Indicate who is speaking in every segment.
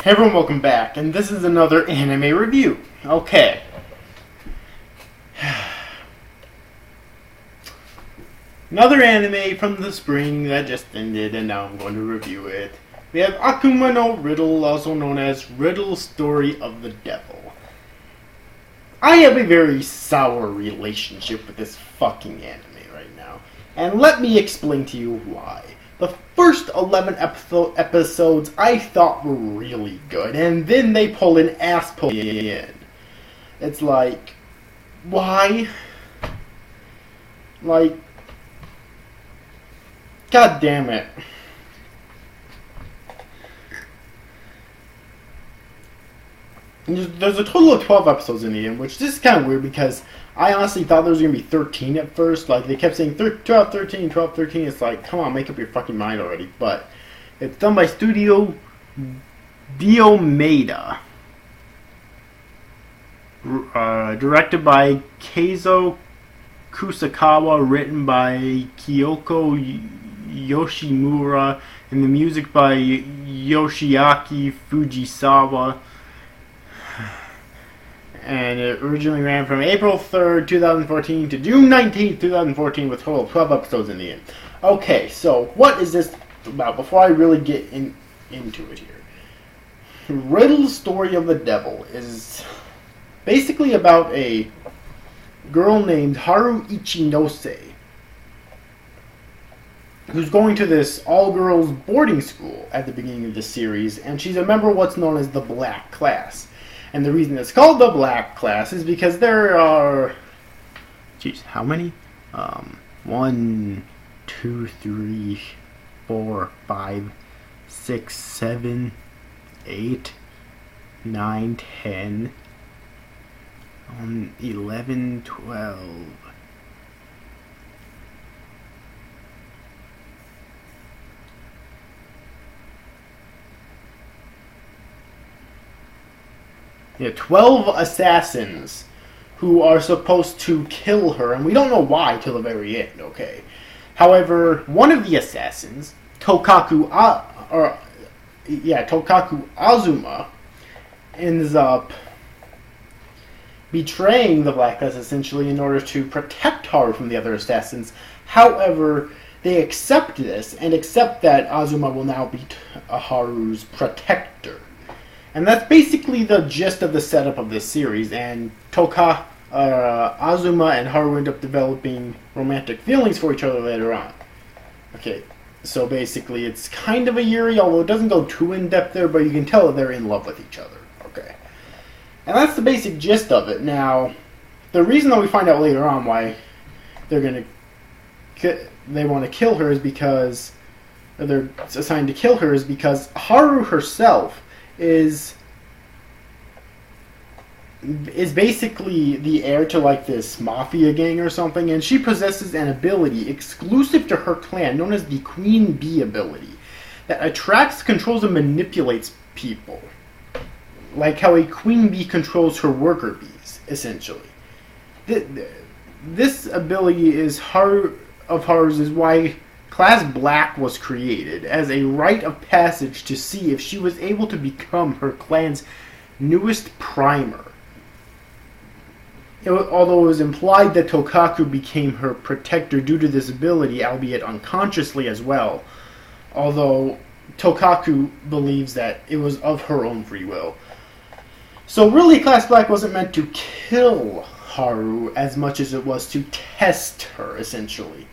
Speaker 1: Hey everyone, welcome back, and this is another anime review. Okay. Another anime from the spring that just ended, and now I'm going to review it. We have Akuma no Riddle, also known as Riddle Story of the Devil. I have a very sour relationship with this fucking anime right now, and let me explain to you why. The first 11 episodes I thought were really good, and then they pull an ass pull in. It's like, why? Like, god damn it. There's a total of 12 episodes in the end, which this is kind of weird because I honestly thought there was going to be 13 at first. Like, they kept saying 12, 13, 12, 13. It's like, come on, make up your fucking mind already. But it's done by Studio Diomeda. Directed by Keizo Kusakawa, written by Kyoko Yoshimura, and the music by Yoshiaki Fujisawa. And it originally ran from April 3rd, 2014 to June 19th, 2014 with a total of 12 episodes in the end. Okay, so what is this about before I really get into it here? Riddle Story of the Devil is basically about a girl named Haru Ichinose who's going to this all-girls boarding school at the beginning of the series, and she's a member of what's known as the Black Class. And the reason it's called the Black Class is because there are... Jeez, how many? 1, 2, 3, 4, 5, 6, 7, 8, 9, 10, 11, 12... Yeah, 12 assassins who are supposed to kill her, and we don't know why till the very end, okay? However, one of the assassins, Tokaku Azuma, ends up betraying the Black Class essentially in order to protect Haru from the other assassins. However, they accept this and accept that Azuma will now be Haru's protector. And that's basically the gist of the setup of this series, and Azuma and Haru end up developing romantic feelings for each other later on. Okay, so basically it's kind of a Yuri, although it doesn't go too in-depth there, but you can tell that they're in love with each other. Okay. And that's the basic gist of it. Now, the reason that we find out later on why they want to kill her is because, or they're assigned to kill her, is because Haru herself is basically the heir to like this mafia gang or something, and she possesses an ability exclusive to her clan known as the Queen Bee ability that attracts, controls, and manipulates people. Like how a queen bee controls her worker bees, essentially. This ability is Haru's is why Class Black was created, as a rite of passage to see if she was able to become her clan's newest primer. Although it was implied that Tokaku became her protector due to this ability, albeit unconsciously as well, although Tokaku believes that it was of her own free will. So really, Class Black wasn't meant to kill Haru as much as it was to test her, essentially.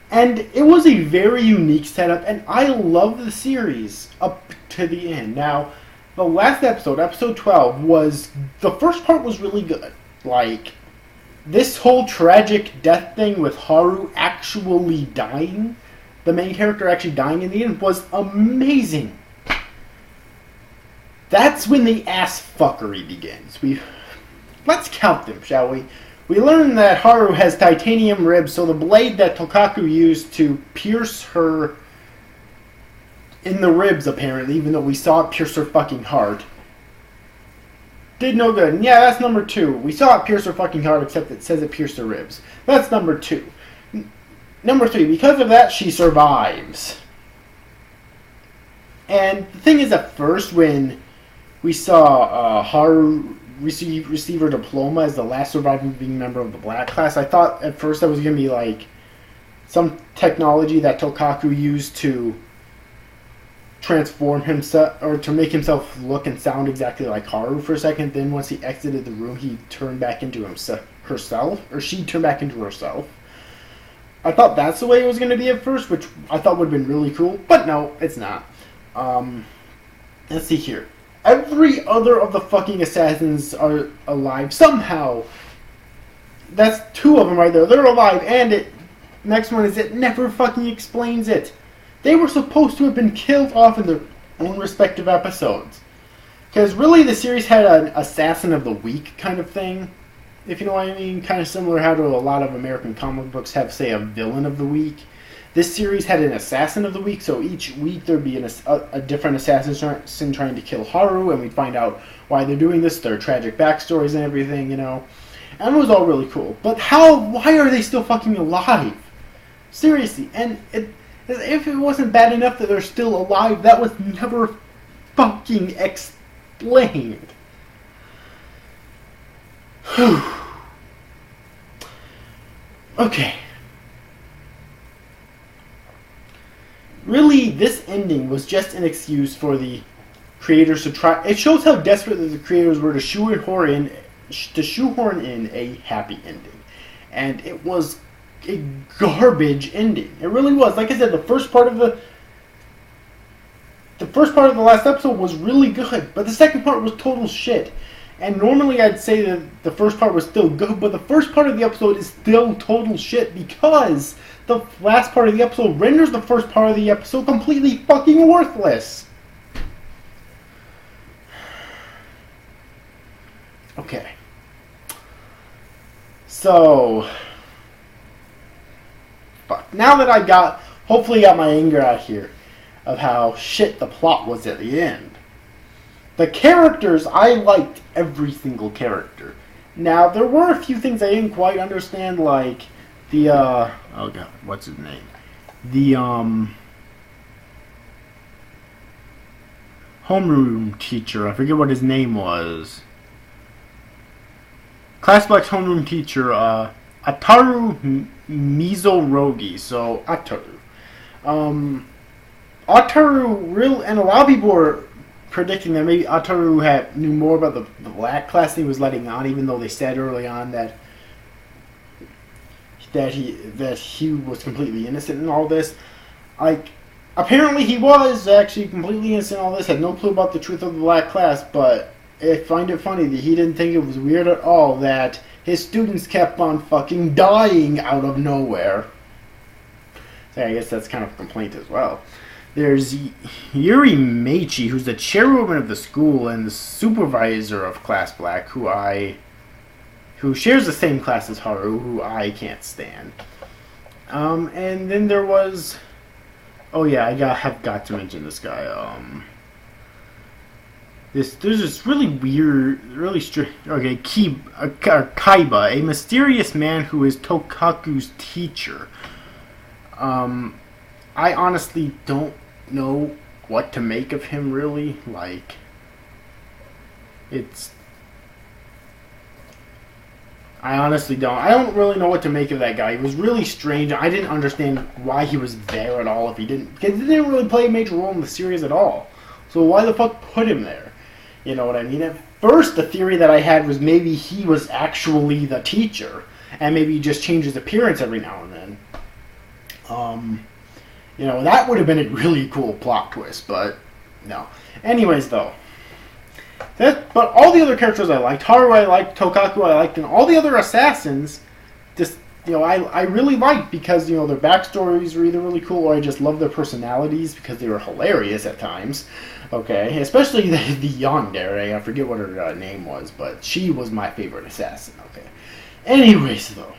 Speaker 1: And it was a very unique setup, and I love the series up to the end. Now, the last episode, episode 12, the first part was really good. Like, this whole tragic death thing with Haru actually dying, the main character actually dying in the end, was amazing. That's when the ass fuckery begins. Let's count them, shall we? We learn that Haru has titanium ribs, so the blade that Tokaku used to pierce her in the ribs, apparently, even though we saw it pierce her fucking heart, did no good. And yeah, that's number 2. We saw it pierce her fucking heart, except it says it pierced her ribs. That's number 2. Number 3, because of that, she survives. And the thing is, at first, when we saw Haru receive her diploma as the last surviving member of the Black class, I thought at first that was going to be like some technology that Tokaku used to transform himself, or to make himself look and sound exactly like Haru for a second. Then once he exited the room, he turned back into herself, or she turned back into herself. I thought that's the way it was going to be at first, which I thought would have been really cool, but no, it's not. Let's see here. Every other of the fucking assassins are alive somehow. That's 2 of them right there. They're alive, and next one is it never fucking explains it. They were supposed to have been killed off in their own respective episodes. Because really the series had an assassin of the week kind of thing, if you know what I mean. Kind of similar how to a lot of American comic books have, say, a villain of the week. This series had an assassin of the week, so each week there'd be a different assassin trying to kill Haru, and we'd find out why they're doing this, their tragic backstories and everything, you know. And it was all really cool. But why are they still fucking alive? Seriously, and if it wasn't bad enough that they're still alive, that was never fucking explained. Okay. Really, this ending was just an excuse for the creators to try. It shows how desperate the creators were to shoehorn in a happy ending, and it was a garbage ending. It really was. Like I said, the first part of the last episode was really good, but the second part was total shit. And normally I'd say that the first part was still good, but the first part of the episode is still total shit because the last part of the episode renders the first part of the episode completely fucking worthless. Okay. So, fuck. Now that hopefully got my anger out here of how shit the plot was at the end. The characters, I liked every single character. Now, there were a few things I didn't quite understand, like the, oh god, what's his name? The, homeroom teacher, I forget what his name was. Class Black's homeroom teacher, Ataru Mizorogi, so Ataru. Ataru, and a lot of people were predicting that maybe Ataru knew more about the Black class than he was letting on, even though they said early on that he was completely innocent in all this. Like, apparently he was actually completely innocent in all this, had no clue about the truth of the Black class, but I find it funny that he didn't think it was weird at all that his students kept on fucking dying out of nowhere. So I guess that's kind of a complaint as well. There's Yuri Meichi, who's the chairwoman of the school and the supervisor of Class Black, who shares the same class as Haru, who I can't stand. And then there was, oh yeah, have got to mention this guy. There's this really weird, really strange. Okay, Kaiba, a mysterious man who is Tokaku's teacher. I honestly don't know what to make of him, really. Like, I honestly don't. I don't really know what to make of that guy. He was really strange. I didn't understand why he was there at all because he didn't really play a major role in the series at all. So why the fuck put him there? You know what I mean? At first, the theory that I had was maybe he was actually the teacher, and maybe he just changed his appearance every now and then. You know, that would have been a really cool plot twist, but no. Anyways, though. But all the other characters I liked. Haru I liked, Tokaku I liked, and all the other assassins, just, you know, I really liked because, you know, their backstories were either really cool or I just loved their personalities because they were hilarious at times. Okay? Especially the yandere. I forget what her name was, but she was my favorite assassin. Okay? Anyways, though.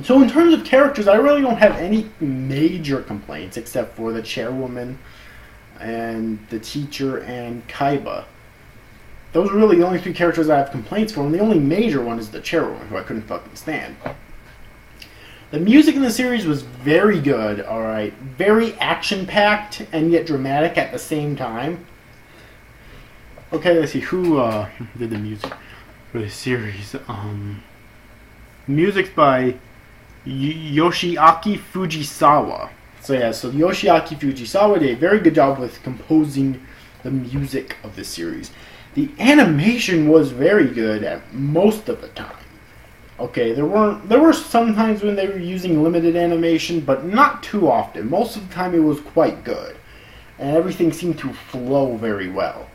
Speaker 1: So in terms of characters, I really don't have any major complaints except for the chairwoman and the teacher and Kaiba. Those are really the only 3 characters I have complaints for, and the only major one is the chairwoman, who I couldn't fucking stand. The music in the series was very good, alright. Very action-packed and yet dramatic at the same time. Okay, let's see, who did the music for the series? Music's by Yoshiaki Fujisawa. So yeah, so Yoshiaki Fujisawa did a very good job with composing the music of the series. The animation was very good at most of the time. Okay, there were some times when they were using limited animation, but not too often. Most of the time it was quite good. And everything seemed to flow very well.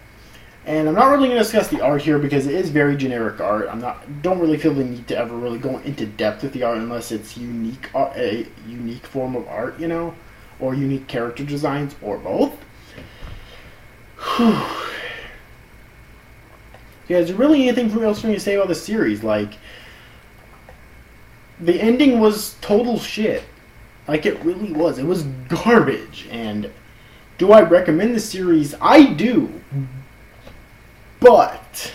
Speaker 1: And I'm not really going to discuss the art here because it is very generic art. Don't really feel the need to ever really go into depth with the art unless it's a unique form of art, you know, or unique character designs, or both. Whew. Yeah, is there really anything else for me to say about the series? Like, the ending was total shit. Like, it really was. It was garbage. And do I recommend the series? I do. But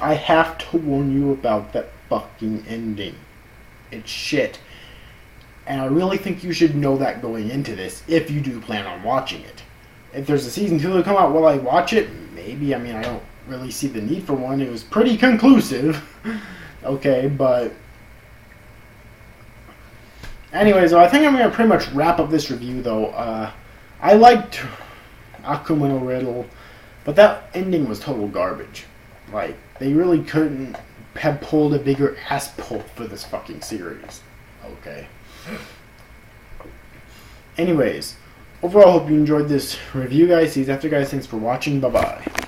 Speaker 1: I have to warn you about that fucking ending. It's shit. And I really think you should know that going into this, if you do plan on watching it. If there's a season 2 to come out, will I watch it? Maybe. I mean, I don't really see the need for one. It was pretty conclusive. Okay, but anyways, so I think I'm going to pretty much wrap up this review, though. I liked Akuma no Riddle, but that ending was total garbage. Like, they really couldn't have pulled a bigger ass pull for this fucking series. Okay. Anyways, overall, I hope you enjoyed this review, guys. See you after, guys. Thanks for watching. Bye-bye.